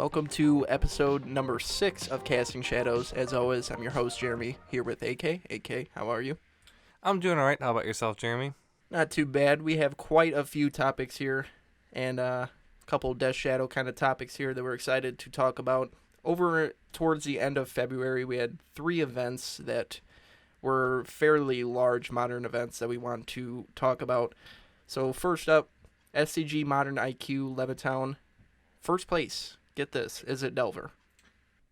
Welcome to episode number 6 of Casting Shadows. As always, I'm your host, Jeremy, here with AK. AK, how are you? I'm doing all right. How about yourself, Jeremy? Not too bad. We have quite a few topics here, and a couple Death Shadow kind of topics here that we're excited to talk about. Over towards the end of February, we had 3 events that were fairly large modern events that we want to talk about. So first up, SCG Modern IQ Levittown. First place, get this, Is It Delver?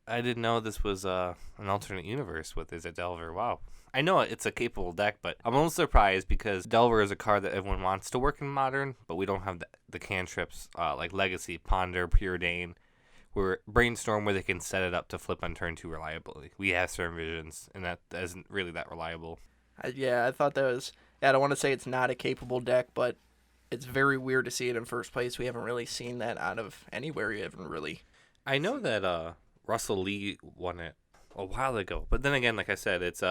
I didn't know this was an alternate universe with Is It Delver. Wow. I know it's a capable deck, but I'm a little surprised because Delver is a card that everyone wants to work in Modern, but we don't have the cantrips like Legacy, Ponder, Preordain. We're Brainstorm where they can set it up to flip on turn 2 reliably. We have certain visions, and that isn't really that reliable. I thought that was... I don't want to say it's not a capable deck, but it's very weird to see it in first place. We haven't really seen that out of anywhere. We haven't really. I know that Russell Lee won it a while ago, but then again, like I said, it's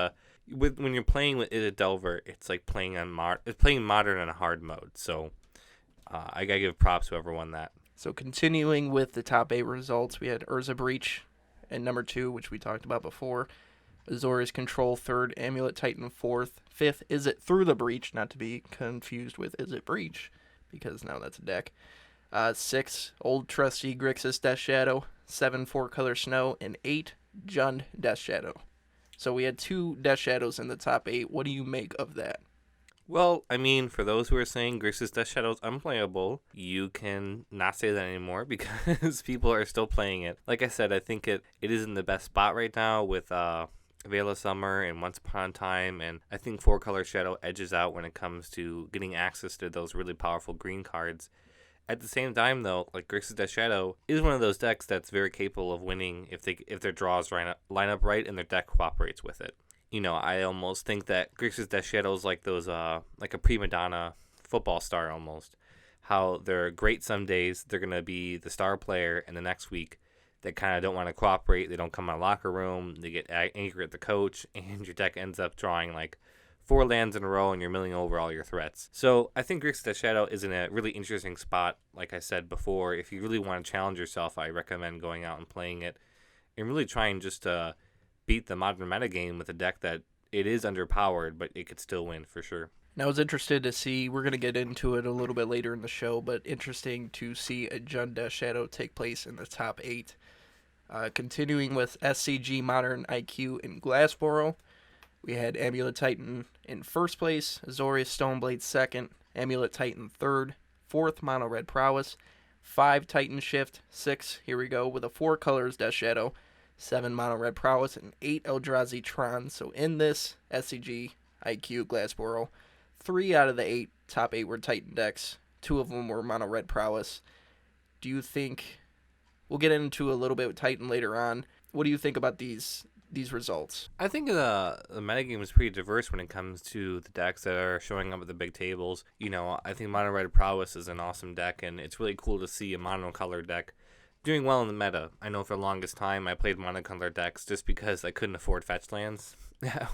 when you're playing with Is It Delver, it's like playing on playing Modern on a hard mode. So I gotta give props to whoever won that. So continuing with the top 8 results, we had Urza Breach at number 2, which we talked about before. Azorius Control 3rd, Amulet Titan 4th, 5th, Is It Through the Breach, not to be confused with Is It Breach, because now that's a deck. 6, Old Trusty Grixis Death Shadow, 7, 4-Color Snow, and 8, Jund Death Shadow. So we had 2 Death Shadows in the top 8. What do you make of that? Well, I mean, for those who are saying Grixis Death Shadow is unplayable, you can not say that anymore because people are still playing it. Like I said, I think it is in the best spot right now with Veil of Summer and Once Upon a Time, and I think 4-Color Shadow edges out when it comes to getting access to those really powerful green cards. At the same time, though, like Grixis Death Shadow is one of those decks that's very capable of winning if their draws line up right and their deck cooperates with it. You know, I almost think that Grixis Death Shadow is like those like a prima donna football star almost. How they're great some days, they're gonna be the star player, and the next week they kind of don't want to cooperate. They don't come out of the locker room. They get angry at the coach, and your deck ends up drawing like 4 lands in a row, and you're milling over all your threats. So I think Grixis Death Shadow is in a really interesting spot. Like I said before, if you really want to challenge yourself, I recommend going out and playing it, and really trying just to beat the Modern metagame with a deck that it is underpowered, but it could still win for sure. Now, I was interested to see, we're going to get into it a little bit later in the show, but interesting to see a Jund Death Shadow take place in the top 8. Continuing with SCG Modern IQ in Glassboro, we had Amulet Titan in first place, Azorius Stoneblade second, Amulet Titan third, 4th Mono Red Prowess, 5 Titan Shift, 6, here we go, with a 4 colors Death Shadow, 7 Mono Red Prowess, and 8 Eldrazi Tron. So in this SCG IQ Glassboro, 3 out of the top 8 were Titan decks. 2 of them were Mono Red Prowess. Do you think... We'll get into a little bit with Titan later on. What do you think about these results? I think the metagame is pretty diverse when it comes to the decks that are showing up at the big tables. You know, I think Mono Red Prowess is an awesome deck, and it's really cool to see a monocolor deck doing well in the meta. I know for the longest time I played monocolor decks just because I couldn't afford fetch lands.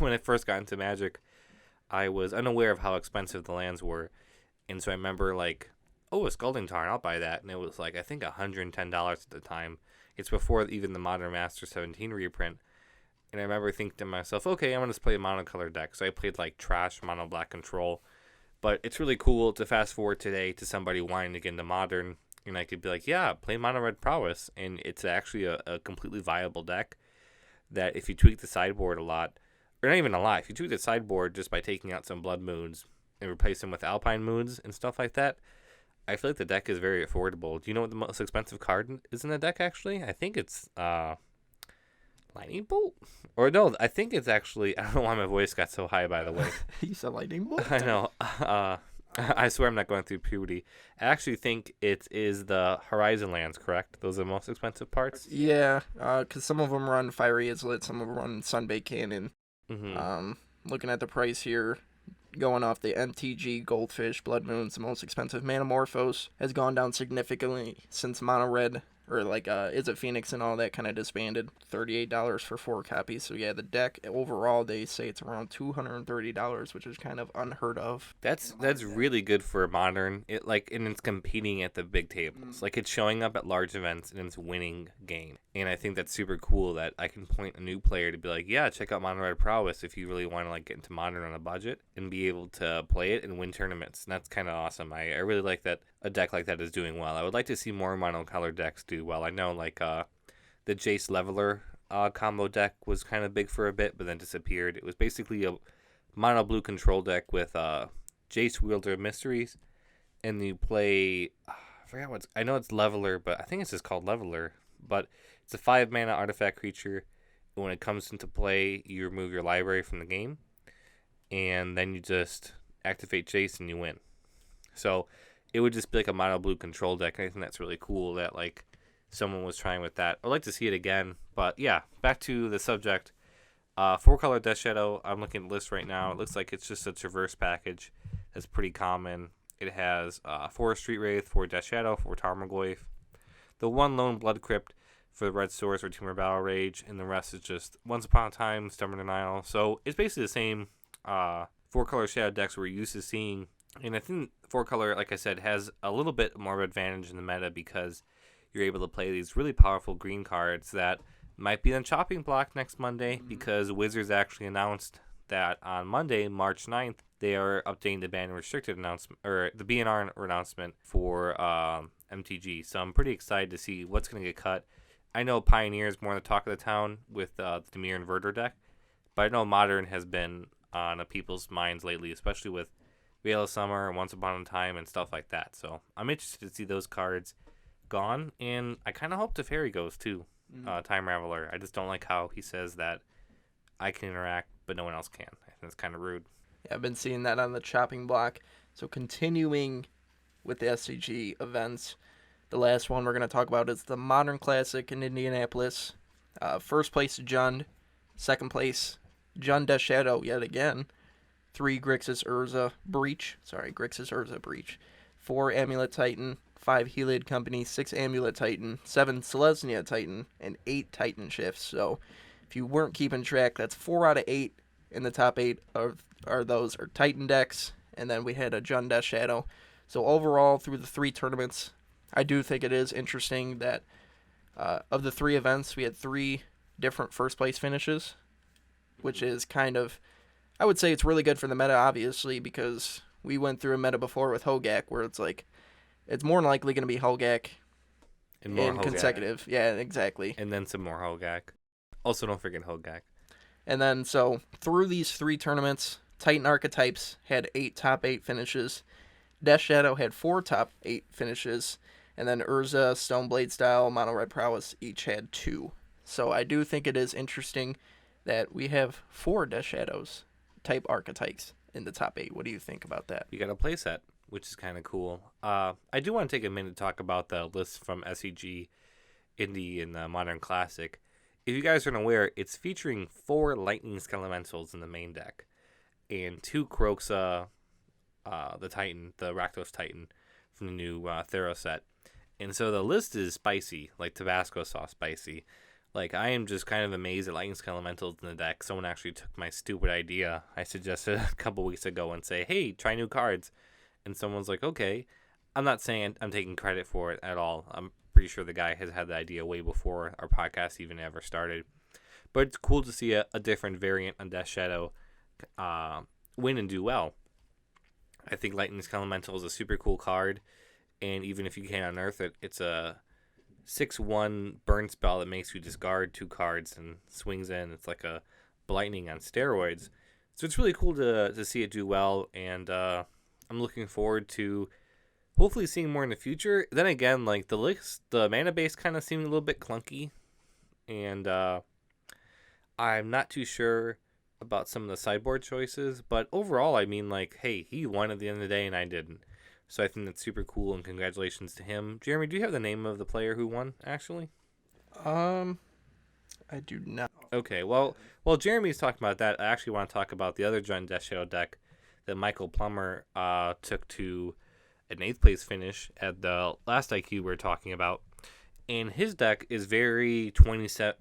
When I first got into Magic, I was unaware of how expensive the lands were. And so I remember like, oh, a Scalding Tarn, I'll buy that. And it was like, I think $110 at the time. It's before even the Modern Master 17 reprint. And I remember thinking to myself, okay, I'm going to play a monocolor deck. So I played like trash mono black control. But it's really cool to fast forward today to somebody wanting to get into Modern. And I could be like, yeah, play Mono Red Prowess. And it's actually a completely viable deck that if you tweak the sideboard a lot, or not even a lot, if you tweak the sideboard just by taking out some Blood Moons and replace them with Alpine Moons and stuff like that, I feel like the deck is very affordable. Do you know what the most expensive card is in the deck, actually? I think it's Lightning Bolt? Or no, I think it's actually... I don't know why my voice got so high, by the way. You said Lightning Bolt? I know. I swear I'm not going through puberty. I actually think it is the Horizon lands, correct? Those are the most expensive parts? Yeah, because some of them run Fiery Islet, some of them run Sunbaked Cannon. Mm-hmm. Looking at the price here, going off the MTG Goldfish Blood Moons, the most expensive Manamorphose has gone down significantly since Mono Red or like Is It Phoenix and all that kind of disbanded. $38 for 4 copies. So yeah, the deck overall they say it's around $230, which is kind of unheard of. That's really good for Modern. And it's competing at the big tables. Like it's showing up at large events and it's winning game. And I think that's super cool that I can point a new player to be like, yeah, check out Modern Red Prowess if you really want to like get into Modern on a budget and be able to play it and win tournaments. And that's kind of awesome. I really like that a deck like that is doing well. I would like to see more monocolor decks do well. I know like the Jace Leveler combo deck was kind of big for a bit, but then disappeared. It was basically a mono blue control deck with Jace Wielder of Mysteries, and you play I forgot what's, I know it's Leveler, but I think it's just called Leveler. But it's a 5 mana artifact creature. And when it comes into play, you remove your library from the game, and then you just activate Jace and you win. So it would just be like a mono blue control deck. And I think that's really cool that like someone was trying with that. I'd like to see it again. But yeah, back to the subject. 4-color Death Shadow. I'm looking at the list right now. It looks like it's just a Traverse package. That's pretty common. It has 4 Street Wraith, 4 Death Shadow, 4 Tarmogoyf, the 1 Lone Blood Crypt for the Red Source or Tumor Battle Rage, and the rest is just Once Upon a Time, Stubborn Denial. So it's basically the same 4-color Shadow decks we're used to seeing. And I think 4-color, like I said, has a little bit more of an advantage in the meta because you're able to play these really powerful green cards that might be on chopping block next Monday, because Wizards actually announced that on Monday, March 9th, they are updating the ban restricted announcement, or the BNR announcement for MTG. So I'm pretty excited to see what's going to get cut. I know Pioneer is more the talk of the town with the Dimir Inverter deck, but I know Modern has been on people's minds lately, especially with Veil of Summer and Once Upon a Time and stuff like that. So I'm interested to see those cards gone, and I kind of hope Teferi goes too. Time Raveler. I just don't like how he says that I can interact, but no one else can. I think it's kind of rude. Yeah, I've been seeing that on the chopping block. So continuing with the SCG events, the last one we're going to talk about is the Modern Classic in Indianapolis. First place, Jund. Second place, Jund Death Shadow yet again. 3 Grixis Urza Breach. 4 Amulet Titan. 5 Heliod Company, 6 Amulet Titan, 7 Selesnya Titan, and 8 Titan Shifts. So if you weren't keeping track, that's 4 out of 8 in the top 8 are Titan decks. And then we had a Jund Death Shadow. So overall, through the 3 tournaments, I do think it is interesting that of the 3 events, we had 3 different first place finishes, which is kind of, I would say it's really good for the meta, obviously, because we went through a meta before with Hogak where it's like, it's more than likely going to be Hogak in consecutive. Yeah, exactly. And then some more Hogak. Also, don't forget Hogak. And then, so, through these 3 tournaments, Titan Archetypes had 8 top 8 finishes. Death Shadow had 4 top 8 finishes. And then Urza, Stoneblade Style, Mono Red Prowess each had 2. So I do think it is interesting that we have 4 Death Shadows type archetypes in the top 8. What do you think about that? You got a playset, which is kind of cool. I do want to take a minute to talk about the list from SCG Indie and the Modern Classic. If you guys aren't aware, it's featuring 4 Lightning Skelementals in the main deck, and 2 Kroxa, the Titan, the Rakdos Titan from the new Thero set. And so the list is spicy, like Tabasco sauce spicy. Like, I am just kind of amazed at Lightning Skelementals in the deck. Someone actually took my stupid idea I suggested a couple weeks ago and say, hey, try new cards. And someone's like, okay. I'm not saying I'm taking credit for it at all. I'm pretty sure the guy has had the idea way before our podcast even ever started. But it's cool to see a different variant on Death Shadow win and do well. I think Lightning Skelemental is a super cool card. And even if you can't unearth it, it's a 6/1 burn spell that makes you discard 2 cards and swings in. It's like a Lightning on steroids. So it's really cool to see it do well. And I'm looking forward to hopefully seeing more in the future. Then again, like the list, the mana base kind of seemed a little bit clunky. And I'm not too sure about some of the sideboard choices. But overall, I mean, like, hey, he won at the end of the day and I didn't. So I think that's super cool, and congratulations to him. Jeremy, do you have the name of the player who won, actually? I do not. Okay, well, Jeremy's talking about that. I actually want to talk about the other Jund Death Shadow deck that Michael Plummer took to an 8th place finish at the last IQ we were talking about. And his deck is very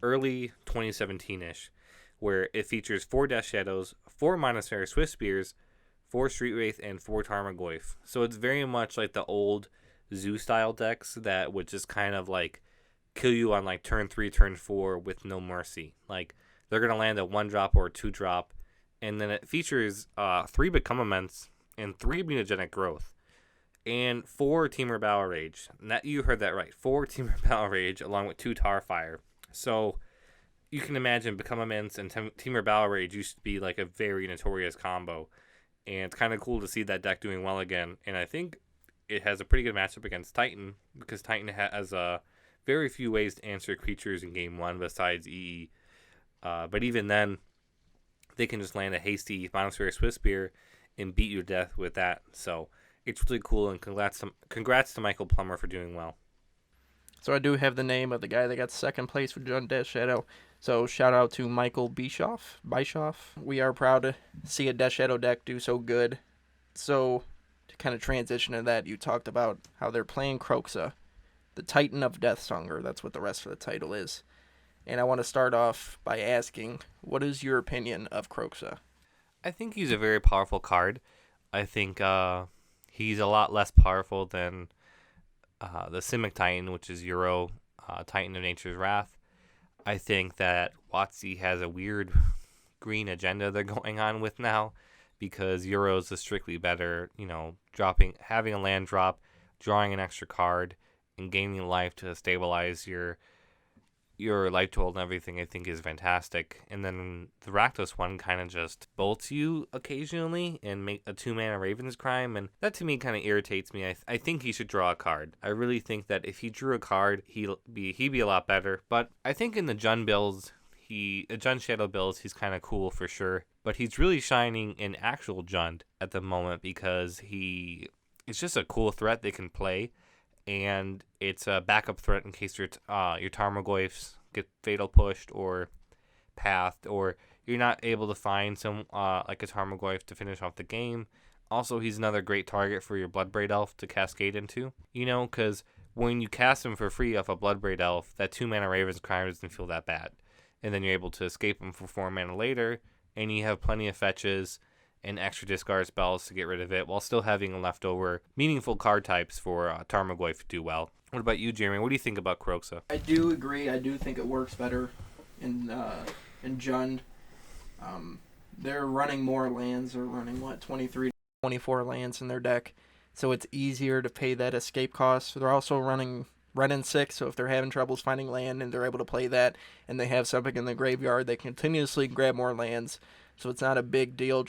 early 2017-ish, where it features 4 Death Shadows, 4 Monastery Swift Spears, 4 Street Wraith, and 4 Tarmogoyf. So it's very much like the old Zoo-style decks that would just kind of like kill you on like turn 3, turn 4 with no mercy. Like they're going to land a 1-drop or a 2-drop, and then it features 3 Become Immense and 3 Mutagenic Growth. And 4 Temur Battle Rage. You heard that right. 4 Temur Battle Rage along with 2 Tar Fire. So you can imagine Become Immense and Temur Battle Rage used to be like a very notorious combo. And it's kind of cool to see that deck doing well again. And I think it has a pretty good matchup against Titan, because Titan has very few ways to answer creatures in game 1 besides EE. But even then, they can just land a hasty Monosphere Swift Spear and beat you to death with that. So it's really cool, and congrats to Michael Plummer for doing well. So I do have the name of the guy that got second place for Jund Death Shadow. So shout out to Michael Bischoff. We are proud to see a Death Shadow deck do so good. So to kind of transition to that, you talked about how they're playing Kroxa, the Titan of Deathsong. That's what the rest of the title is. And I want to start off by asking, what is your opinion of Kroxa? I think he's a very powerful card. I think he's a lot less powerful than the Simic Titan, which is Euro Titan of Nature's Wrath. I think that WotC has a weird green agenda they're going on with now, because Euro's is strictly better, having a land drop, drawing an extra card, and gaining life to stabilize your life total and everything, I think is fantastic. And then the Rakdos one kind of just bolts you occasionally and make a 2-mana Raven's Crime, and that to me kind of irritates me. I think he should draw a card. I really think that if he drew a card, he'd be a lot better. But I think in the Jund builds, Jund Shadow builds, he's kind of cool for sure. But he's really shining in actual Jund at the moment, because it's just a cool threat they can play. And it's a backup threat in case your Tarmogoyfs get fatal pushed or pathed, or you're not able to find some like a Tarmogoyf to finish off the game. Also, he's another great target for your Bloodbraid Elf to cascade into. Because when you cast him for free off a Bloodbraid Elf, that 2-mana Raven's Crime doesn't feel that bad. And then you're able to escape him for 4 mana later, and you have plenty of fetches and extra discard spells to get rid of it, while still having leftover meaningful card types for Tarmogoyf to do well. What about you, Jeremy? What do you think about Kroxa? I do agree. I do think it works better in Jund. They're running more lands. They're running, 23 to 24 lands in their deck. So it's easier to pay that escape cost. They're also running Red and 6, so if they're having troubles finding land and they're able to play that, and they have something in the graveyard, they continuously grab more lands. So it's not a big deal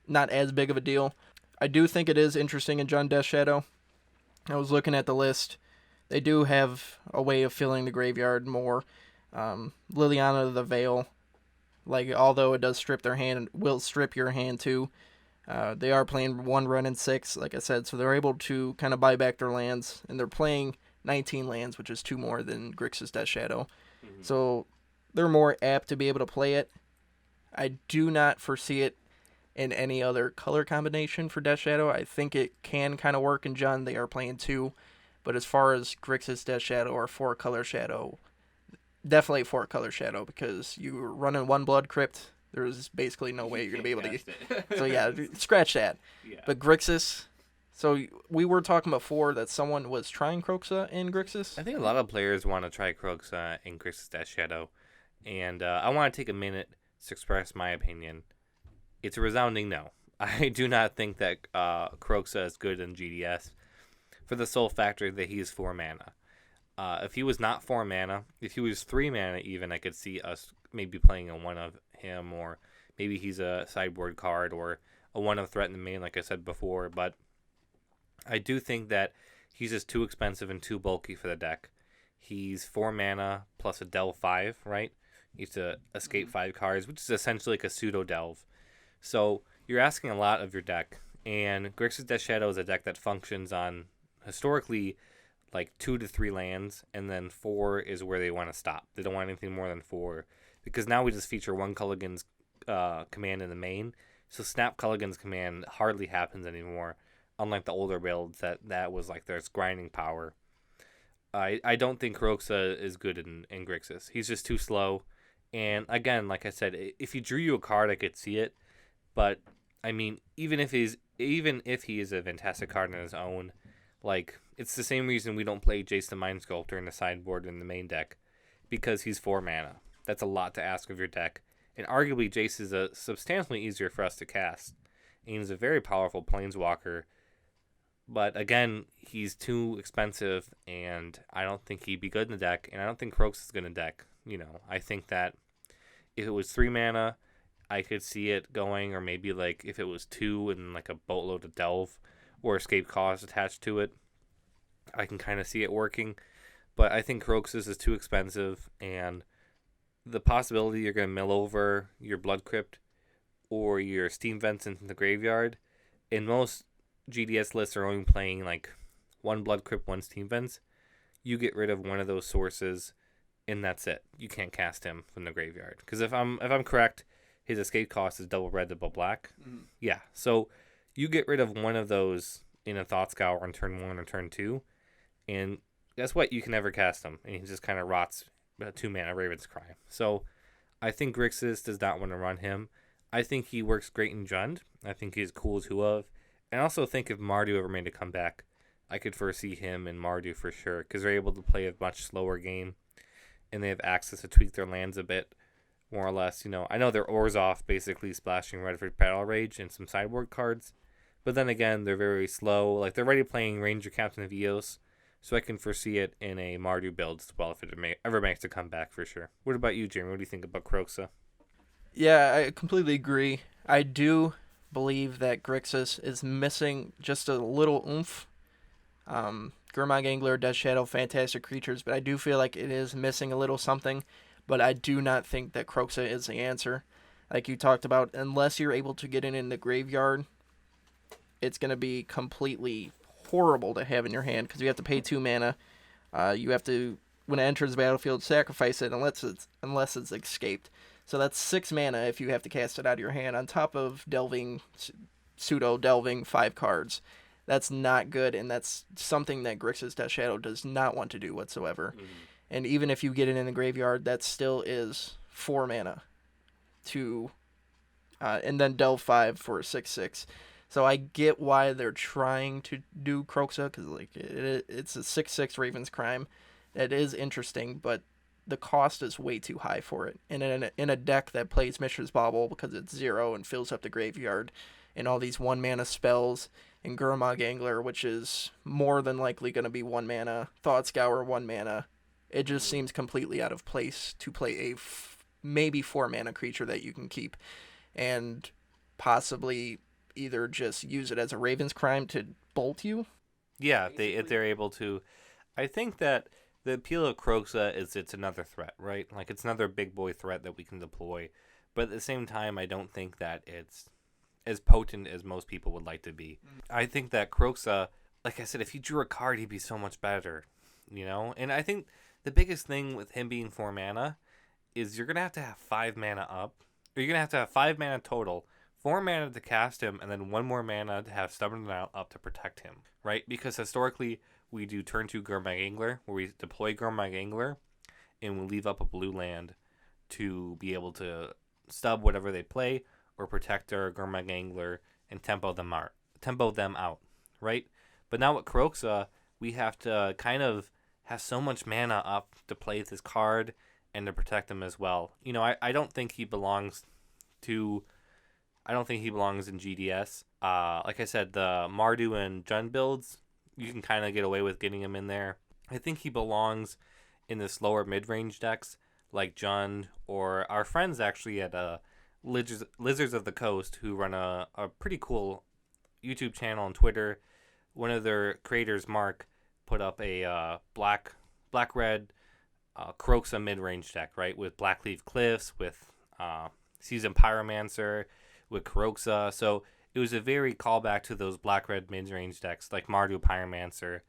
not as big of a deal. I do think it is interesting in Jund Death Shadow. I was looking at the list. They do have a way of filling the graveyard more. Liliana the Veil, although it does strip their hand, it will strip your hand too. They are playing 1 Red and 6, like I said, so they're able to kind of buy back their lands, and they're playing 19 lands, which is 2 more than Grixis Death Shadow. Mm-hmm. So they're more apt to be able to play it. I do not foresee it in any other color combination for Death Shadow. I think it can kind of work in Jund. They are playing 2. But as far as Grixis Death Shadow or 4-color Shadow, definitely 4-color Shadow, because you're running 1 Blood Crypt. There's basically no way you're going to be able to get. So yeah, scratch that. Yeah. But Grixis, so we were talking before that someone was trying Kroxa in Grixis. I think a lot of players want to try Kroxa in Grixis Death Shadow. And I want to take a minute to express my opinion. It's a resounding no. I do not think that Kroxa is good in GDS, for the sole factor that he is 4 mana. If he was not 4 mana, if he was 3 mana even, I could see us maybe playing a 1 of him, or maybe he's a sideboard card, or a 1 of threat in the main, like I said before. But I do think that he's just too expensive and too bulky for the deck. He's 4 mana plus a Delve 5, right? You have to escape 5 cards, which is essentially like a pseudo Delve. So you're asking a lot of your deck. And Grixis Death Shadow is a deck that functions on, historically, like 2 to 3 lands, and then 4 is where they want to stop. They don't want anything more than 4, because now we just feature 1 Culligan's command in the main. So Snap Culligan's command hardly happens anymore, unlike the older builds that was like there's grinding power. I don't think Kroxa is good in Grixis. He's just too slow. And again, like I said, if he drew you a card, I could see it. But I mean, even if he is a fantastic card on his own, like it's the same reason we don't play Jace the Mind Sculptor in the sideboard in the main deck, because he's 4 mana. That's a lot to ask of your deck. And arguably, Jace is a substantially easier for us to cast. And he's a very powerful planeswalker. But again, he's too expensive, and I don't think he'd be good in the deck. And I don't think Croaks is going to deck. I think that if it was 3 mana, I could see it going, or maybe like if it was 2 and like a boatload of Delve or Escape Cost attached to it, I can kind of see it working. But I think Croxus is too expensive, and the possibility you're going to mill over your Blood Crypt or your Steam Vents into the graveyard, in most GDS lists are only playing like 1 Blood Crypt, 1 Steam Vents. You get rid of one of those sources, and that's it. You can't cast him from the graveyard. Because if I'm correct, his escape cost is double red, double black. Mm-hmm. Yeah, so you get rid of one of those in a Thought Scour on turn 1 or turn 2, and guess what? You can never cast him, and he just kind of rots 2 mana Raven's Cry. So I think Grixis does not want to run him. I think he works great in Jund. I think he's cool to have. And I also think if Mardu ever made a comeback, I could foresee him and Mardu for sure, because they're able to play a much slower game, and they have access to tweak their lands a bit, more or less. I know they're Orzhov basically splashing red for Battle Rage and some sideboard cards, but then again, they're very slow. Like, they're already playing Ranger Captain of Eos, so I can foresee it in a Mardu build as well if it ever makes a comeback for sure. What about you, Jeremy? What do you think about Kroxa? Yeah, I completely agree. I do believe that Grixis is missing just a little oomph. Gurmag Angler, Death Shadow, fantastic creatures, but I do feel like it is missing a little something. But I do not think that Kroxa is the answer. Like you talked about, unless you're able to get it in the graveyard, it's going to be completely horrible to have in your hand, because you have to pay 2 mana. You have to, when it enters the battlefield, sacrifice it unless it's escaped. So that's 6 mana if you have to cast it out of your hand, on top of pseudo-delving 5 cards. That's not good, and that's something that Grixis Death Shadow does not want to do whatsoever. Mm-hmm. And even if you get it in the graveyard, that still is 4 mana to, and then delve 5 for a 6/6. So I get why they're trying to do Kroxa, because like it's a 6/6 Raven's Crime. It is interesting, but the cost is way too high for it. And in a deck that plays Mishra's Bauble because it's 0 and fills up the graveyard, and all these 1 mana spells, and Gurmag Angler, which is more than likely going to be 1 mana, Thought Scour 1 mana, it just seems completely out of place to play a maybe 4 mana creature that you can keep, and possibly either just use it as a Raven's Crime to bolt you. Yeah, if they're able to. I think that the appeal of Kroxa is it's another threat, right? Like, it's another big boy threat that we can deploy. But at the same time, I don't think that it's as potent as most people would like to be. I think that Kroxa, like I said, if he drew a card, he'd be so much better, And I think the biggest thing with him being 4 mana is you're going to have 5 mana up, or you're going to have 5 mana total, 4 mana to cast him, and then 1 more mana to have Stubborn Denial up to protect him, right? Because historically, we do turn 2 Gurmag Angler, where we deploy Gurmag Angler, and we leave up a blue land to be able to stub whatever they play, or protect our Gurmag Angler and tempo them out, right? But now with Kroxa, we have to kind of have so much mana up to play this card and to protect him as well. I don't think he belongs in GDS. Like I said, the Mardu and Jund builds, you can kind of get away with getting him in there. I think he belongs in the slower mid-range decks like Jund, or our friends actually at Lizards of the Coast, who run a pretty cool YouTube channel and Twitter. One of their creators, Mark, put up a black-red Kroxa mid-range deck, right? With Blackleaf Cliffs, with Seasoned Pyromancer, with Kroxa. So it was a very callback to those black-red mid-range decks like Mardu Pyromancer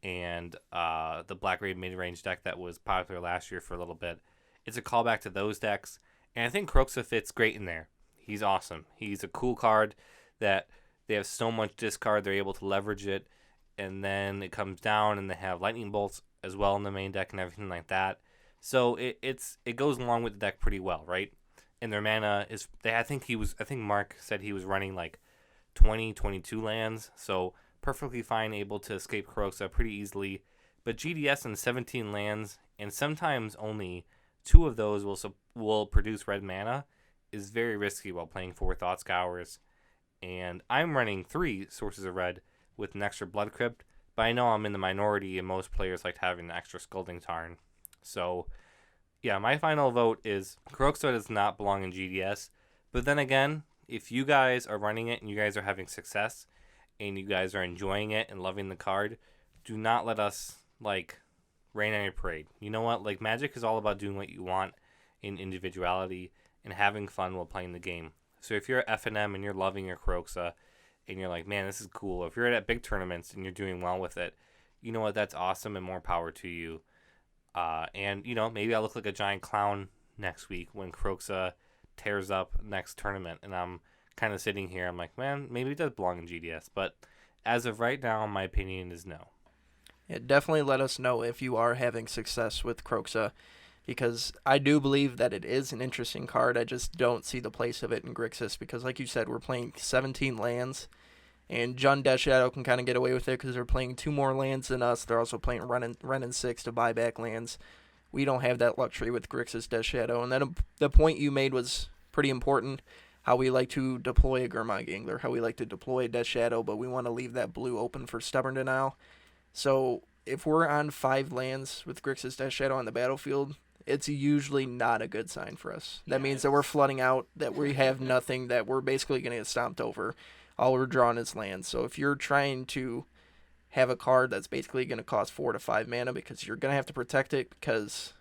and the black-red mid-range deck that was popular last year for a little bit. It's a callback to those decks, and I think Kroxa fits great in there. He's awesome. He's a cool card that they have so much discard, they're able to leverage it, and then it comes down and they have Lightning Bolts as well in the main deck and everything like that. So it goes along with the deck pretty well, right? And their mana is I think Mark said he was running like 20, 22 lands, so perfectly fine, able to escape Kroxa pretty easily. But GDS in 17 lands, and sometimes only 2 of those will produce red mana, is very risky while playing 4 Thought Scours. And I'm running 3 Sources of Red with an extra Blood Crypt, but I know I'm in the minority, and most players like having an extra Scalding Tarn. So, yeah, my final vote is Kroxa does not belong in GDS. But then again, if you guys are running it and you guys are having success and you guys are enjoying it and loving the card, do not let us, like, rain on your parade. You know what? Like, Magic is all about doing what you want in individuality and having fun while playing the game. So if you're at FNM and you're loving your Kroxa and you're like, man, this is cool. If you're at big tournaments and you're doing well with it, you know what? That's awesome and more power to you. And, you know, maybe I'll look like a giant clown next week when Kroxa tears up next tournament. And I'm kind of sitting here. I'm like, man, maybe it does belong in GDS. But as of right now, my opinion is no. Yeah, definitely let us know if you are having success with Kroxa, because I do believe that it is an interesting card. I just don't see the place of it in Grixis because, like you said, we're playing 17 lands. And Jund Death Shadow can kind of get away with it because they're playing 2 more lands than us. They're also playing Ren and 6 to buy back lands. We don't have that luxury with Grixis Death Shadow. And then the point you made was pretty important, how we like to deploy a Gurmag Angler, how we like to deploy Death Shadow, but we want to leave that blue open for Stubborn Denial. So if we're on 5 lands with Grixis Death Shadow on the battlefield, it's usually not a good sign for us. That means that we're flooding out, that we have nothing, that we're basically going to get stomped over. All we're drawing is lands. So if you're trying to have a card that's basically going to cost 4 to 5 mana because you're going to have to protect it, because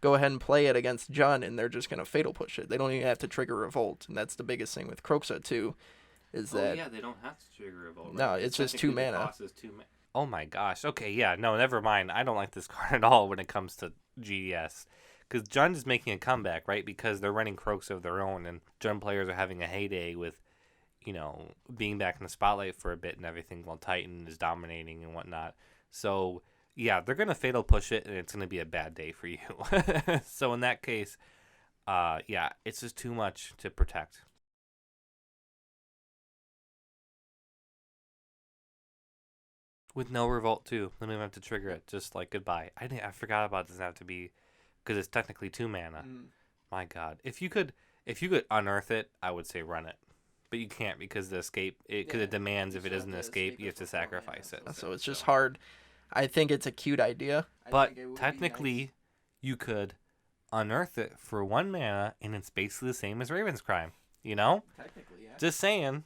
go ahead and play it against Jund and they're just going to Fatal Push it. They don't even have to trigger Revolt. And that's the biggest thing with Kroxa too, is that... yeah, they don't have to trigger Revolt. Right? No, it's just 2 mana. Oh my gosh. Okay, yeah, no, never mind. I don't like this card at all when it comes to GDS. Because Jund is making a comeback, right? Because they're running Kroxa of their own, and Jund players are having a heyday with, you know, being back in the spotlight for a bit and everything while Titan is dominating and whatnot. So, yeah, they're going to Fatal Push it, and it's going to be a bad day for you. So, in that case, yeah, it's just too much to protect. With no Revolt, too. Then we don't have to trigger it. Just, like, goodbye. I forgot about this have to be... Because it's technically 2 mana. My God. If you could unearth it, I would say run it. But you can't because the escape, because it demands if it doesn't escape, you have to sacrifice it. So it's just hard. I think it's a cute idea. But technically, you could unearth it for 1 mana, and it's basically the same as Raven's Crime. You know? Technically, yeah. Just saying.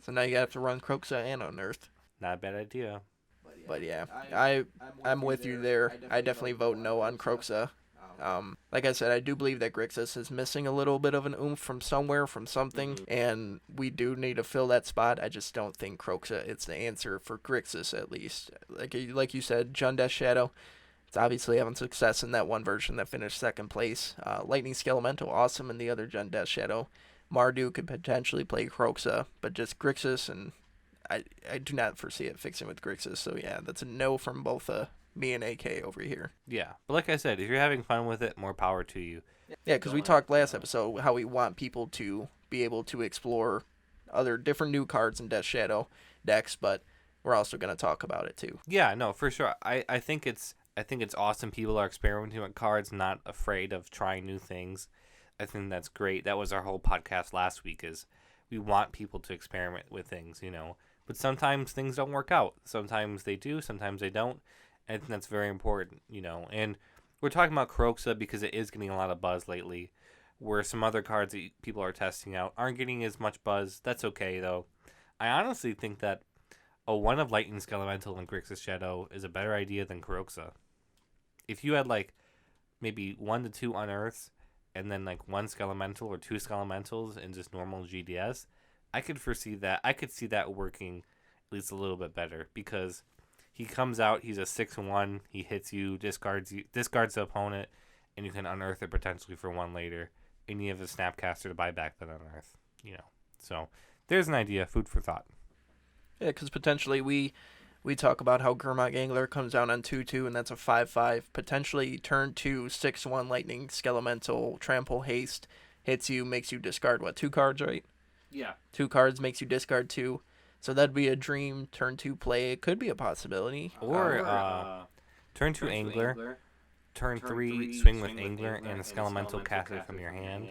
So now you have to run Kroxa and Unearthed. Not a bad idea. But yeah, I'm with you there. I definitely vote no on Kroxa. Like I said, I do believe that Grixis is missing a little bit of an oomph from somewhere, from something, and we do need to fill that spot. I just don't think Kroxa is the answer for Grixis, at least. Like you said, Jund Death Shadow, it's obviously having success in that one version that finished 2nd place. Lightning Skelemental, awesome in the other Jund Death Shadow. Mardu could potentially play Kroxa, but just Grixis, and I do not foresee it fixing with Grixis. So yeah, that's a no from both me and AK over here. Yeah, but like I said, if you're having fun with it, more power to you. Yeah, because we talked last episode how we want people to be able to explore other different new cards in Death Shadow decks, but we're also going to talk about it too. Yeah, no, for sure. I think it's awesome. People are experimenting with cards, not afraid of trying new things. I think that's great. That was our whole podcast last week. Is we want people to experiment with things, you know. But sometimes things don't work out. Sometimes they do. Sometimes they don't. I think that's very important, you know. And we're talking about Kroxa because it is getting a lot of buzz lately, where some other cards that people are testing out aren't getting as much buzz. That's okay, though. I honestly think that a 1 of Lightning Skelemental and Grixis Shadow is a better idea than Kroxa. If you had, like, maybe 1 to 2 Unearths and then, like, 1 Skelemental or 2 Skelementals in just normal GDS, I could foresee that. I could see that working at least a little bit better because he comes out, he's a 6/1, he hits you, discards the opponent, and you can unearth it potentially for 1 later, and you have a Snapcaster to buy back that unearth, you know. So there's an idea, food for thought. Yeah, because potentially we We talk about how Gurmag Angler comes down on 2/2, and that's a 5/5. Potentially turn 2, 6/1 Lightning, Skelemental, Trample, Haste, hits you, makes you discard, 2 cards, right? Yeah. 2 cards makes you discard 2. So that'd be a dream turn 2 play. It could be a possibility. Or turn 2 Angler, turn 3 swing with Angler, and a Skelemental caster from your hand.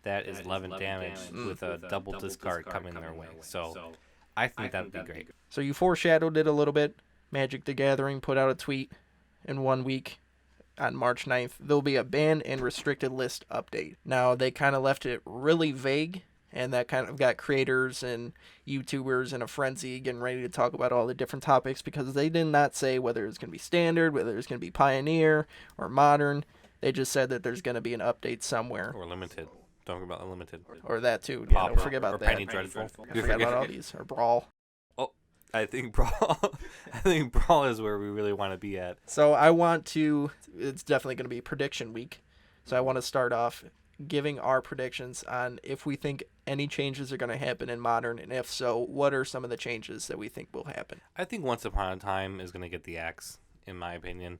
That is 11 damage with a double discard coming their way. So I think that would be great. So you foreshadowed it a little bit. Magic the Gathering put out a tweet in 1 week on March 9th. There'll be a banned and restricted list update. Now, they kind of left it really vague, and that kind of got creators and YouTubers in a frenzy getting ready to talk about all the different topics because they did not say whether it's going to be standard, whether it's going to be pioneer or modern. They just said that there's going to be an update somewhere. Or limited. Don't forget about the limited. Or that too. Yeah, don't forget about or that. Penny Dreadful. Don't forget about all these. Or Brawl. I think Brawl is where we really want to be at. So it's definitely going to be prediction week. So I want to start off giving our predictions on if we think any changes are going to happen in Modern, and if so, what are some of the changes that we think will happen? I think Once Upon a Time is going to get the axe, in my opinion.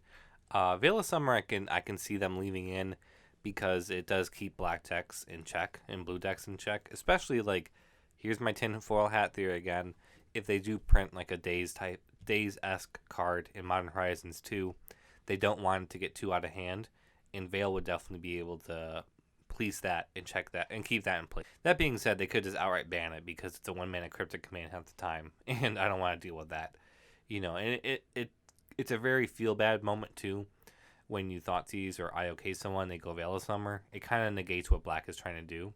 Veil of Summer, I can see them leaving in because it does keep black decks in check and blue decks in check, especially here's my tinfoil hat theory again. If they do print like a Days-esque card in Modern Horizons 2, they don't want it to get too out of hand, and Veil would definitely be able to police that and check that and keep that in place. That being said, they could just outright ban it because it's a 1-mana cryptic command half the time, and I don't want to deal with that. And it's a very feel-bad moment too when you Thoughtseize or IOK someone, they go Veil of Summer. It kind of negates what black is trying to do.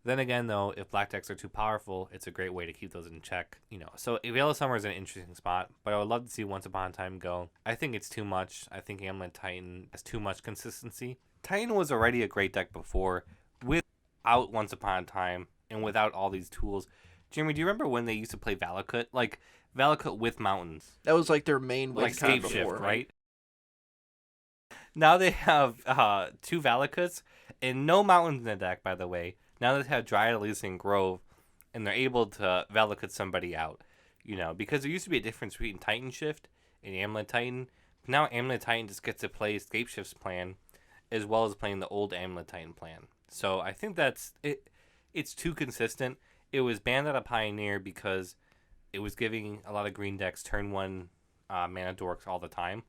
Then again, though, if black decks are too powerful, it's a great way to keep those in check. So Veil of Summer is an interesting spot, but I would love to see Once Upon a Time go. I think it's too much. I think Amulet Titan has too much consistency. Titan was already a great deck before, without Once Upon a Time and without all these tools. Jeremy, do you remember when they used to play Valakut? Valakut with mountains. That was their main win con before, Shift, right? Now they have 2 Valakuts and no mountains in the deck, by the way. Now they have Dryad, Elise, and Grove, and they're able to Valakut somebody out, because there used to be a difference between Titan Shift and Amulet Titan. Now Amulet Titan just gets to play Scape Shift's plan, as well as playing the old Amulet Titan plan. So I think that's it. It's too consistent. It was banned out of Pioneer because it was giving a lot of green decks turn 1 mana dorks all the time,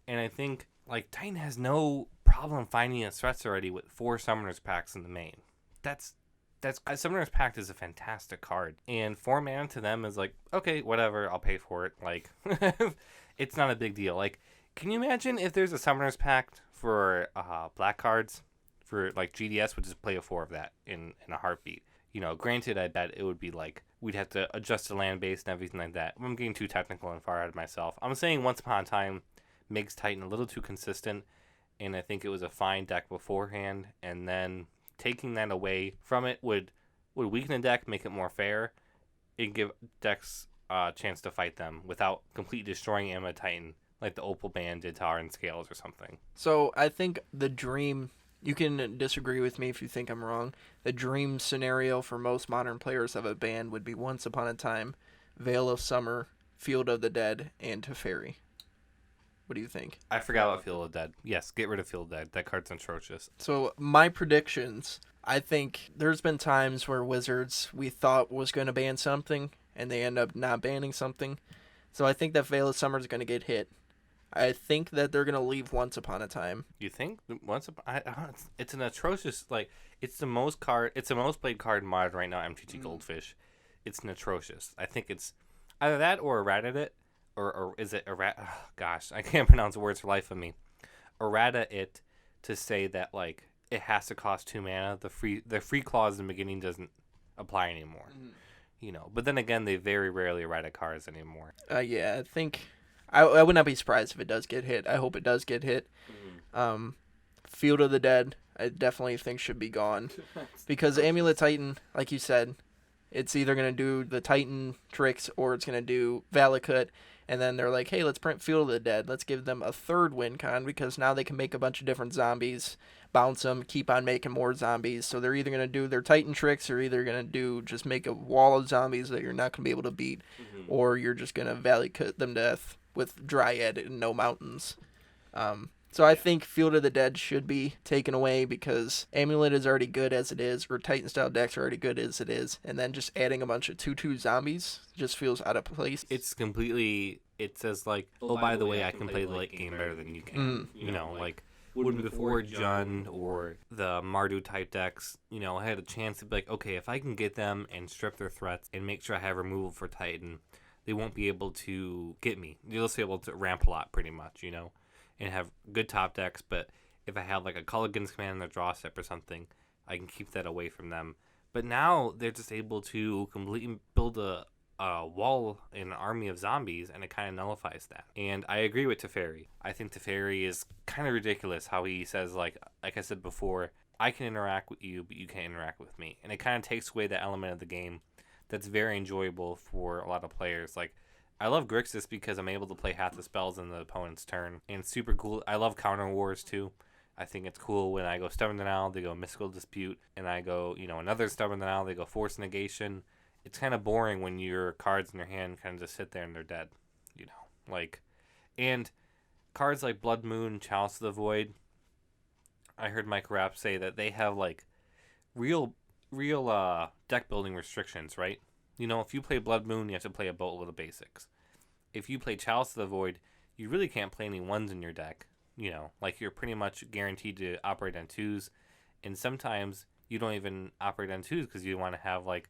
and I think Titan has no problem finding its threats already with 4 Summoners packs in the main. That's Summoner's Pact is a fantastic card, and 4 mana to them is okay, whatever, I'll pay for it. It's not a big deal. Can you imagine if there's a Summoner's Pact for black cards for GDS would just play a 4 of that in a heartbeat? Granted, I bet it would be we'd have to adjust the land base and everything like that. I'm getting too technical and far out of myself. I'm saying Once Upon a Time makes Titan a little too consistent, and I think it was a fine deck beforehand, and then taking that away from it would weaken the deck, make it more fair, and give decks a chance to fight them without completely destroying Amulet Titan like the Opal Band did to Iron Scales or something. So I think the dream, you can disagree with me if you think I'm wrong, the dream scenario for most modern players of a band would be Once Upon a Time, Veil of Summer, Field of the Dead, and Teferi. What do you think? I forgot about Field of the Dead. Yes, get rid of Field of the Dead. That card's atrocious. So my predictions, I think there's been times where Wizards we thought was going to ban something, and they end up not banning something. So I think that Veil of Summer is going to get hit. I think that they're going to leave Once Upon a Time. You think? It's an atrocious, it's the most played card in Modern right now, MTG Goldfish. It's an atrocious. I think it's either that or Errata it. Or is it errata? Oh, gosh, I can't pronounce the words for life of me. Errata it to say that it has to cost 2 mana. The free clause in the beginning doesn't apply anymore. But then again, they very rarely errata cards anymore. Yeah, I think I would not be surprised if it does get hit. I hope it does get hit. Field of the Dead, I definitely think should be gone because Amulet Titan, like you said, it's either going to do the Titan tricks or it's going to do Valakut. And then they're hey, let's print Field of the Dead. Let's give them a 3rd win con because now they can make a bunch of different zombies. bounce them, keep on making more zombies. So they're either going to do their Titan tricks or either going to do just make a wall of zombies that you're not going to be able to beat, or you're just going to valley cut them to death with Dryad and no mountains. So I think Field of the Dead should be taken away because Amulet is already good as it is, or Titan style decks are already good as it is, and then just adding a bunch of 2/2 zombies just feels out of place. It's completely. It says like, oh, by the way, I can play the late game better than you can. You know, like when before Jund or the Mardu type decks, you know, I had a chance to be like, okay, if I can get them and strip their threats and make sure I have removal for Titan, they won't be able to get me. They'll just be able to ramp a lot, pretty much, you know, and have good top decks. But if I have like a Culligan's Command in their draw step or something, I can keep that away from them. But now they're just able to completely build a wall in an army of zombies, and it kind of nullifies that. And I agree with Teferi. I think Teferi is kind of ridiculous how he says, like I said before, I can interact with you, but you can't interact with me. And it kind of takes away the element of the game that's very enjoyable for a lot of players. Like, I love Grixis because I'm able to play half the spells in the opponent's turn, and it's super cool. I love Counter Wars too. I think it's cool when I go Stubborn Denial, they go Mystical Dispute, and I go, you know, another Stubborn Denial, they go Force Negation. It's kind of boring when your cards in your hand kind of just sit there and they're dead, you know, like, and cards like Blood Moon, Chalice of the Void, I heard Mike Rapp say that they have like real deck building restrictions, right? You know, if you play Blood Moon, you have to play a boatload of basics. If you play Chalice of the Void, you really can't play any ones in your deck, you know, like you're pretty much guaranteed to operate on twos, and sometimes you don't even operate on twos because you want to have like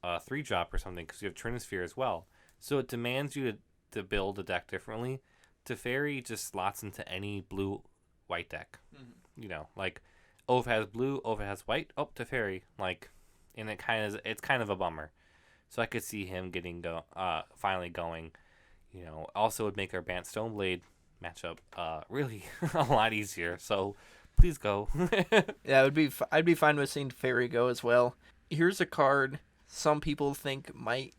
a 3-drop or something because you have Trinisphere as well. So it demands you to build a deck differently. Teferi just slots into any blue-white deck. You know, like, oh, if it has blue, oh, if it has white, oh, Teferi. Like, and it's kind of a bummer. So I could see him finally going. You know, also would make our Bant Stoneblade matchup really a lot easier. So please go. Yeah, I'd be fine with seeing Teferi go as well. Here's a card some people think might,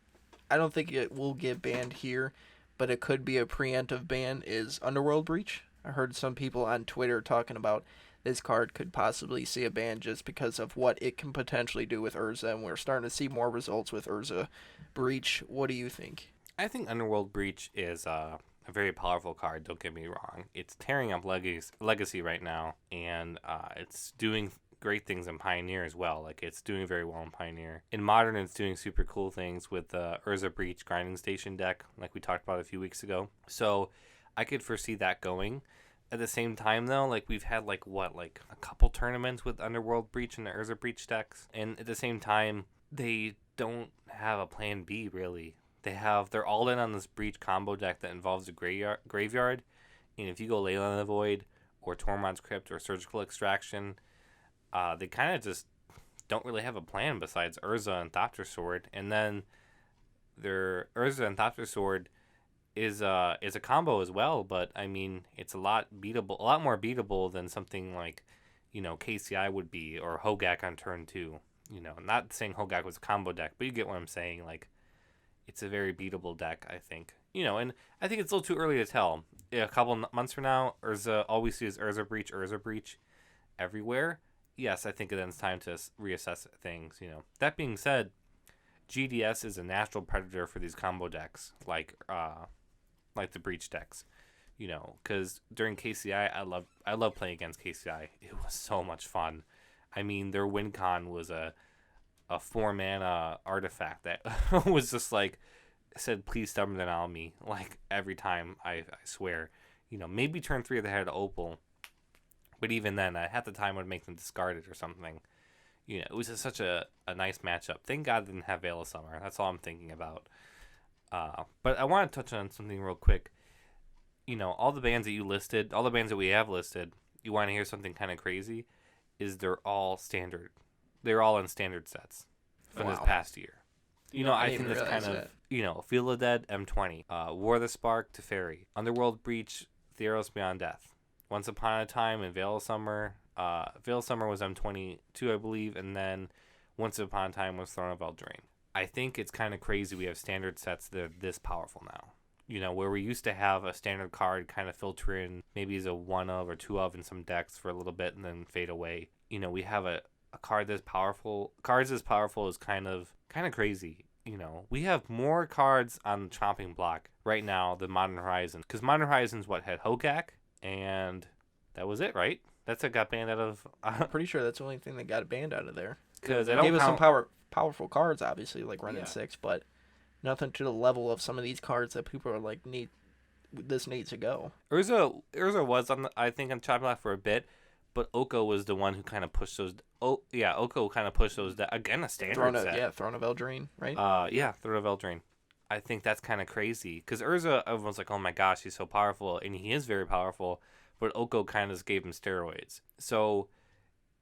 I don't think it will get banned here, but it could be a preemptive ban, is Underworld Breach. I heard some people on Twitter talking about this card could possibly see a ban just because of what it can potentially do with Urza, and we're starting to see more results with Urza Breach. What do you think? I think Underworld Breach is a very powerful card, don't get me wrong. It's tearing up Legacy right now, and it's doing great things in Pioneer as well. Like, it's doing very well in Pioneer. In Modern, it's doing super cool things with the Urza Breach Grinding Station deck, like we talked about a few weeks ago. So I could foresee that going. At the same time, though, like, we've had, like a couple tournaments with Underworld Breach and the Urza Breach decks. And at the same time, they don't have a plan B, really. They're all in on this Breach combo deck that involves a graveyard. And if you go Leyline of the Void or Tormod's Crypt or Surgical Extraction, they kind of just don't really have a plan besides Urza and Thopter Sword. And then their Urza and Thopter Sword is a combo as well, but I mean, it's a lot more beatable than something like, you know, KCI would be, or Hogak on turn 2. You know, not saying Hogak was a combo deck, but you get what I'm saying. Like, it's a very beatable deck, I think. You know, and I think it's a little too early to tell. A couple months from now, all we see is Urza Breach everywhere. Yes, I think then it's time to reassess things, you know. That being said, GDS is a natural predator for these combo decks, like the Breach decks, you know, because during KCI, I love playing against KCI. It was so much fun. I mean, their win con was a 4-mana artifact that was just like, said, please Stubborn Denial me, like, every time, I swear. You know, maybe turn 3 they had Opal, but even then, half the time I would make them discard it or something. You know, it was just such a nice matchup. Thank God they didn't have Veil of Summer. That's all I'm thinking about. But I want to touch on something real quick. You know, all the bands that you listed, all the bands that we have listed, you want to hear something kind of crazy, is they're all standard. They're all in standard sets from this past year. You know, I think that's kind of, you know, Field of the Dead, M20. War of the Spark, Teferi. Underworld Breach, Theros Beyond Death. Once Upon a Time and Veil of Summer. Veil of Summer was M22, I believe, and then Once Upon a Time was Throne of Eldraine. I think it's kind of crazy we have standard sets that are this powerful now. Where we used to have a standard card kind of filter in maybe as a one of or two of in some decks for a little bit and then fade away. We have a card that's powerful. Cards as powerful is kind of crazy. We have more cards on the chopping block right now than Modern Horizons. Because Modern Horizons, had Hogak, and that was it, right? That's what got banned out of... I'm pretty sure that's the only thing that got banned out of there. Because it gave us some powerful cards, obviously, like Ren and 6, but nothing to the level of some of these cards that people are like, this needs to go. Urza was, on the chopping block for a bit, but Oko was the one who kind of pushed those... Oko kind of pushed those... Again, a standard set. Throne of Eldraine, right? Throne of Eldraine. I think that's kind of crazy. Because Urza, everyone's like, oh my gosh, he's so powerful. And he is very powerful. But Oko kind of gave him steroids. So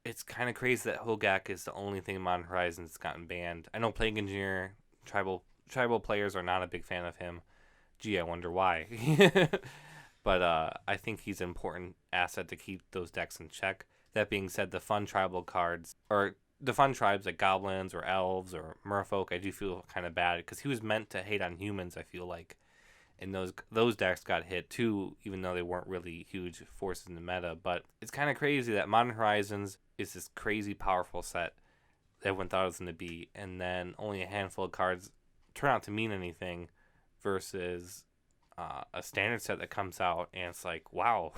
it's kind of crazy that Hogak is the only thing in Modern Horizons that's gotten banned. I know Plague Engineer, tribal players are not a big fan of him. Gee, I wonder why. But I think he's an important asset to keep those decks in check. That being said, the fun tribal cards, or the fun tribes like goblins or elves or merfolk, I do feel kind of bad because he was meant to hate on humans, I feel like. And those decks got hit too, even though they weren't really huge forces in the meta. But it's kind of crazy that Modern Horizons is this crazy powerful set that everyone thought it was going to be. And then only a handful of cards turn out to mean anything versus a standard set that comes out and it's like, wow.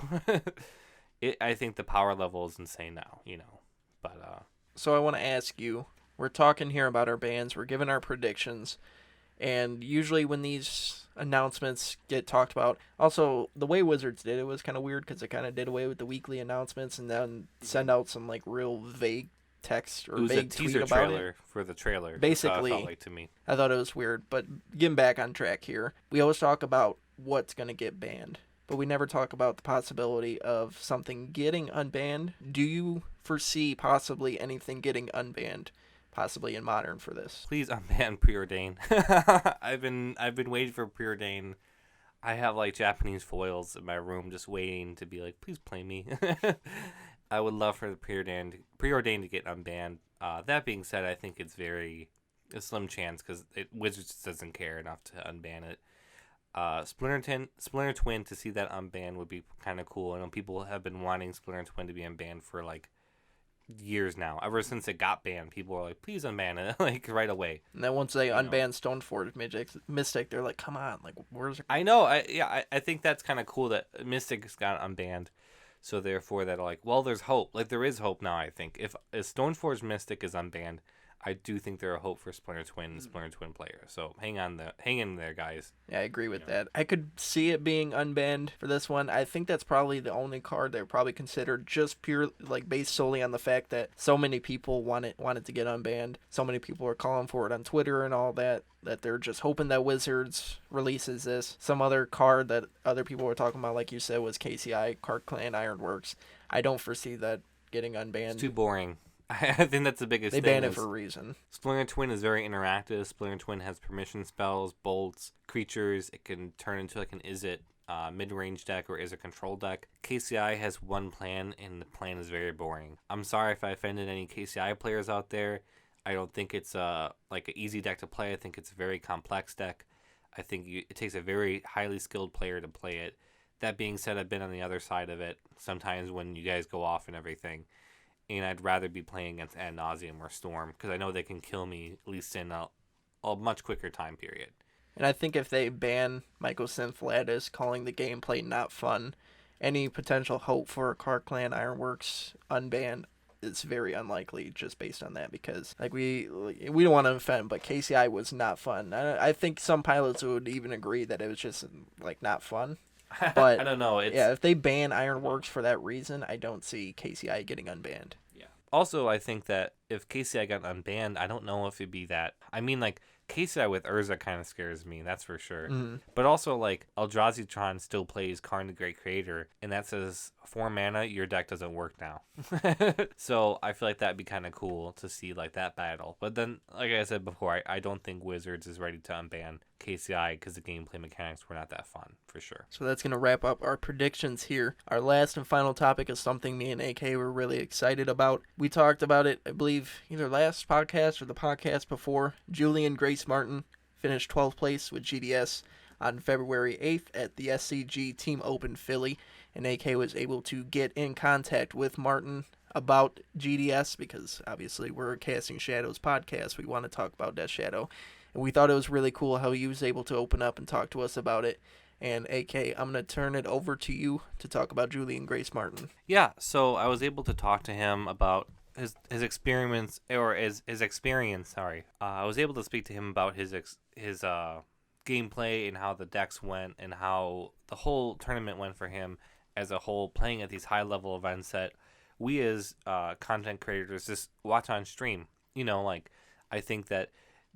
I think the power level is insane now, But So I want to ask you, we're talking here about our bans, we're giving our predictions, and usually when these announcements get talked about, also the way Wizards did it was kind of weird because they kind of did away with the weekly announcements and then send out some like real vague text or vague tweet about trailer it. For the trailer. Basically, felt like to me. I thought it was weird, but getting back on track here, we always talk about what's going to get banned, but we never talk about the possibility of something getting unbanned. Do you foresee possibly anything getting unbanned, possibly in Modern for this? Please unban Preordain. I've been waiting for Preordain. I have like Japanese foils in my room just waiting to be like, please play me. I would love for the Preordain to get unbanned. That being said, I think it's a slim chance because Wizards doesn't care enough to unban it. Splinter Twin, to see that unbanned would be kind of cool. I know people have been wanting Splinter Twin to be unbanned for like years now. Ever since it got banned, people were like, please unban it, like right away. And then once they unbanned Stoneforge Mystic, they're like, come on, like where's it? I know. I think that's kind of cool that Mystic's got unbanned. So therefore that like, well, there's hope. Like there is hope now, I think. If Stoneforge Mystic is unbanned, I do think there are hope for Splinter Twin and Splinter Twin players. So hang in there, guys. Yeah, I agree with that. I could see it being unbanned for this one. I think that's probably the only card they would probably consider just pure, like based solely on the fact that so many people want it to get unbanned. So many people are calling for it on Twitter and all that they're just hoping that Wizards releases this. Some other card that other people were talking about, like you said, was KCI, Card Clan Ironworks. I don't foresee that getting unbanned. It's too boring. I think that's the biggest thing. They banned it for a reason. Splinter Twin is very interactive. Splinter Twin has permission spells, bolts, creatures. It can turn into like an Izzet mid-range deck or Izzet control deck. KCI has one plan, and the plan is very boring. I'm sorry if I offended any KCI players out there. I don't think it's like an easy deck to play. I think it's a very complex deck. I think it takes a very highly skilled player to play it. That being said, I've been on the other side of it sometimes when you guys go off and everything. And I'd rather be playing against Ad Nauseam or Storm because I know they can kill me at least in a much quicker time period. And I think if they ban Michael Synthladis, calling the gameplay not fun, any potential hope for Card Clan Ironworks unbanned is very unlikely just based on that because like we don't want to offend, but KCI was not fun. I think some pilots would even agree that it was just like not fun. But I don't know. If they ban Ironworks for that reason, I don't see KCI getting unbanned. Yeah. Also, I think that if KCI got unbanned, I don't know if it'd be that. I mean, like KCI with Urza kind of scares me, that's for sure. Mm-hmm. But also, like Eldrazi Tron still plays Karn the Great Creator, and that says 4 mana, your deck doesn't work now. So I feel like that'd be kind of cool to see like that battle. But then, like I said before, I don't think Wizards is ready to unban KCI because the gameplay mechanics were not that fun, for sure. So that's going to wrap up our predictions here. Our last and final topic is something me and AK were really excited about. We talked about it, I believe, either last podcast or the podcast before. Julian Grace-Martin finished 12th place with GDS. on February 8th at the SCG Team Open Philly, and AK was able to get in contact with Martin about GDS because obviously we're a Casting Shadows podcast. We want to talk about Death Shadow, and we thought it was really cool how he was able to open up and talk to us about it. And AK, I'm going to turn it over to you to talk about Julian Grace-Martin. Yeah, so I was able to talk to him about his experience, or his experience. Sorry, I was able to speak to him about his gameplay and how the decks went and how the whole tournament went for him as a whole, playing at these high level events that we as content creators just watch on stream. I think that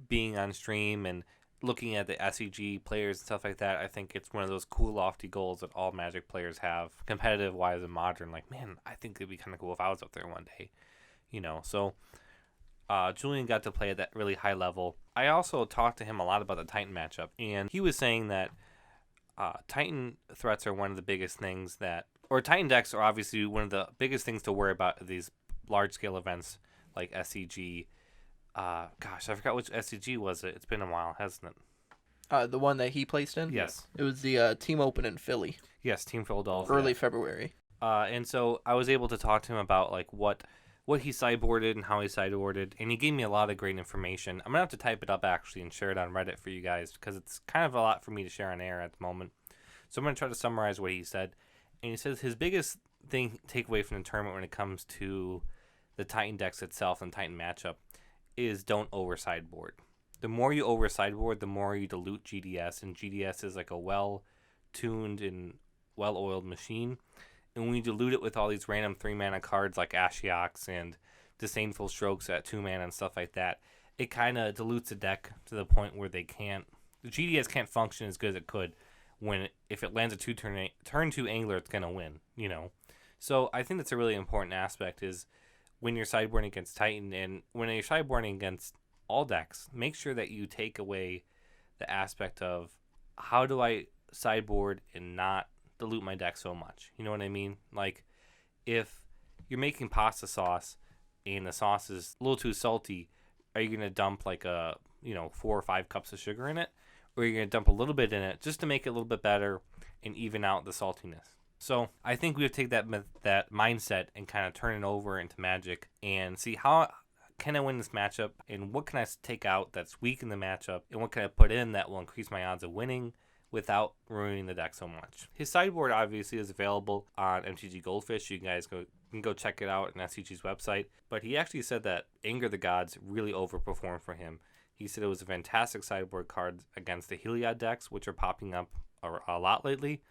being on stream and looking at the SCG players and stuff like that, I think it's one of those cool lofty goals that all Magic players have, competitive wise and modern. Like, man, I think it'd be kind of cool if I was up there one day. So Julian got to play at that really high level. I also talked to him a lot about the Titan matchup, and he was saying that Titan threats are one of the biggest things or Titan decks are obviously one of the biggest things to worry about at these large scale events like SCG. Gosh, I forgot which SCG was it. It's been a while, hasn't it? The one that he placed in? Yes. It was the Team Open in Philly. Yes, Team Philadelphia. Early February. And so I was able to talk to him about like what he sideboarded and how he sideboarded, and he gave me a lot of great information. I'm going to have to type it up actually and share it on Reddit for you guys because it's kind of a lot for me to share on air at the moment. So I'm going to try to summarize what he said. And he says his biggest takeaway from the tournament when it comes to the Titan decks itself and Titan matchup is don't over sideboard. The more you over sideboard, the more you dilute GDS, and GDS is like a well-tuned and well-oiled machine. And when you dilute it with all these random 3-mana cards like Ashiok and Disdainful Strokes at 2-mana and stuff like that, it kind of dilutes the deck to the point where the GDS can't function as good as it could if it lands a turn 2 angler, it's going to win, So I think that's a really important aspect is when you're sideboarding against Titan, and when you're sideboarding against all decks, make sure that you take away the aspect of how do I sideboard and not dilute my deck so much. You know what I mean? Like, if you're making pasta sauce and the sauce is a little too salty, are you going to dump like 4 or 5 cups of sugar in it? Or are you going to dump a little bit in it just to make it a little bit better and even out the saltiness? So I think we have to take that mindset and kind of turn it over into Magic and see how can I win this matchup and what can I take out that's weak in the matchup and what can I put in that will increase my odds of winning without ruining the deck so much. His sideboard obviously is available on MTG Goldfish. You guys can go check it out on SCG's website. But he actually said that Anger the Gods really overperformed for him. He said it was a fantastic sideboard card against the Heliod decks, which are popping up a lot lately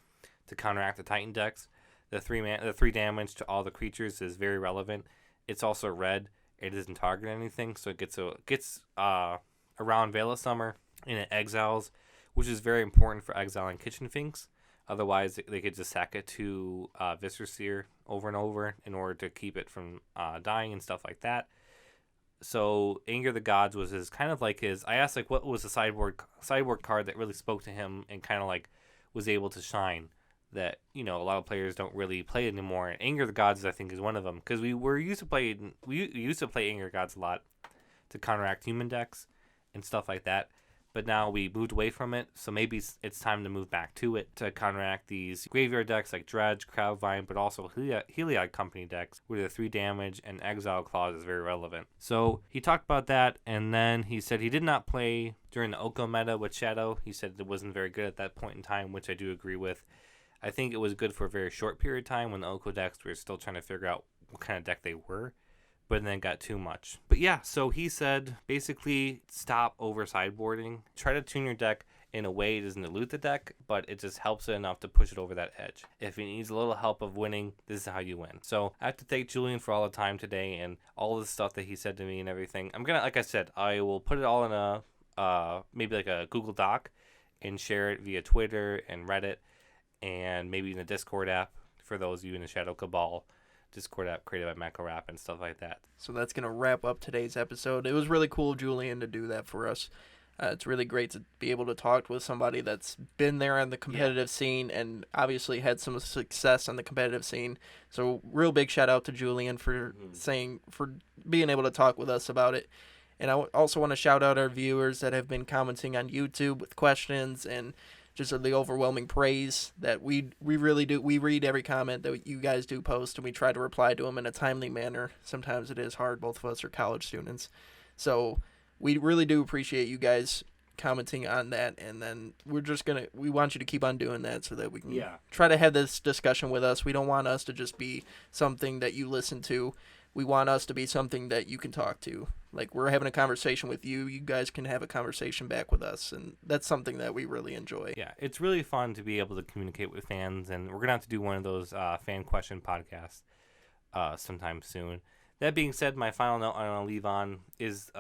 to counteract the Titan decks. The 3 damage to all the creatures is very relevant. It's also red. It doesn't target anything, so it gets around Veil of Summer and it exiles, which is very important for exiling Kitchen Finks. Otherwise, they could just sack it to Viscera Seer over and over in order to keep it from dying and stuff like that. So Anger the Gods was I asked like what was the sideboard card that really spoke to him and kind of like was able to shine that a lot of players don't really play anymore. And Anger the Gods I think is one of them because we used to play Anger Gods a lot to counteract human decks and stuff like that. But now we moved away from it, so maybe it's time to move back to it to counteract these graveyard decks like Dredge, Crowdvine, but also Heliod Company decks where the 3 damage and Exile Clause is very relevant. So he talked about that, and then he said he did not play during the Oko meta with Shadow. He said it wasn't very good at that point in time, which I do agree with. I think it was good for a very short period of time when the Oko decks were still trying to figure out what kind of deck they were, but then got too much. But yeah, so he said basically stop over sideboarding. Try to tune your deck in a way it doesn't dilute the deck, but it just helps it enough to push it over that edge. If he needs a little help of winning, this is how you win. So I have to thank Julian for all the time today and all the stuff that he said to me and everything. Like I said, I will put it all in a maybe like a Google Doc and share it via Twitter and Reddit and maybe in the Discord app for those of you in the Shadow Cabal Discord app created by Macro Rap and stuff like that. So that's going to wrap up today's episode. It was really cool, Julian, to do that for us. It's really great to be able to talk with somebody that's been there on the competitive scene and obviously had some success on the competitive scene. So real big shout out to Julian for being able to talk with us about it. And I also want to shout out our viewers that have been commenting on YouTube with questions and just the overwhelming praise that we really do. We read every comment that you guys do post, and we try to reply to them in a timely manner. Sometimes it is hard. Both of us are college students. So we really do appreciate you guys commenting on that, and then we want you to keep on doing that so that we can try to have this discussion with us. We don't want us to just be something that you listen to. We want us to be something that you can talk to. Like, we're having a conversation with you, you guys can have a conversation back with us, and that's something that we really enjoy. Yeah, it's really fun to be able to communicate with fans, and we're gonna have to do one of those fan question podcasts sometime soon. That being said, my final note I want to leave on is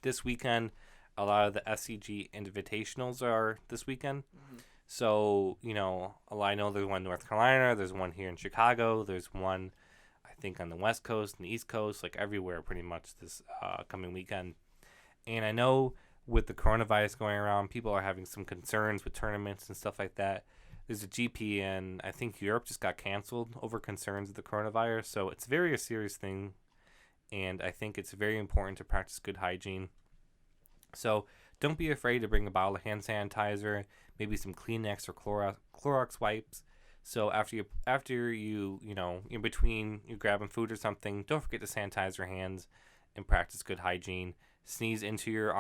this weekend, a lot of the SCG Invitationals are this weekend. Mm-hmm. So, I know there's one in North Carolina, there's one here in Chicago, there's one, I think, on the West Coast and the East Coast, like everywhere pretty much this coming weekend. And I know with the coronavirus going around, people are having some concerns with tournaments and stuff like that. There's a GP in, I think, Europe just got canceled over concerns of the coronavirus. So it's very a serious thing, and I think it's very important to practice good hygiene. So don't be afraid to bring a bottle of hand sanitizer, maybe some Kleenex or Clorox wipes. So after you in between you grabbing food or something, don't forget to sanitize your hands and practice good hygiene. Sneeze into your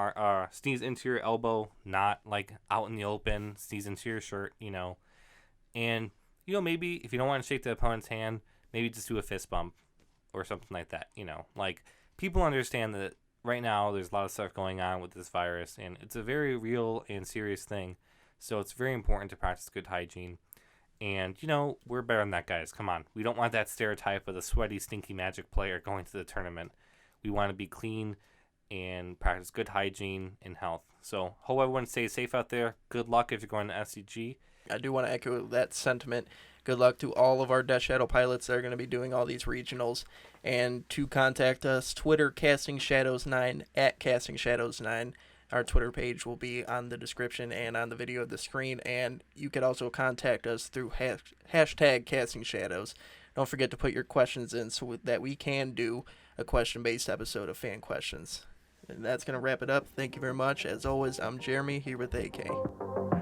elbow, not like out in the open. Sneeze into your shirt, and maybe if you don't want to shake the opponent's hand, maybe just do a fist bump or something like that. Like, people understand that right now there's a lot of stuff going on with this virus, and it's a very real and serious thing. So it's very important to practice good hygiene. And, we're better than that, guys. Come on. We don't want that stereotype of the sweaty, stinky Magic player going to the tournament. We want to be clean and practice good hygiene and health. So hope everyone stays safe out there. Good luck if you're going to SCG. I do want to echo that sentiment. Good luck to all of our Death Shadow pilots that are going to be doing all these regionals. And to contact us, Twitter, Casting Shadows 9, at Casting Shadows 9. Our Twitter page will be on the description and on the video of the screen. And you could also contact us through hashtag Casting Shadows. Don't forget to put your questions in so that we can do a question-based episode of Fan Questions. And that's going to wrap it up. Thank you very much. As always, I'm Jeremy, here with AK.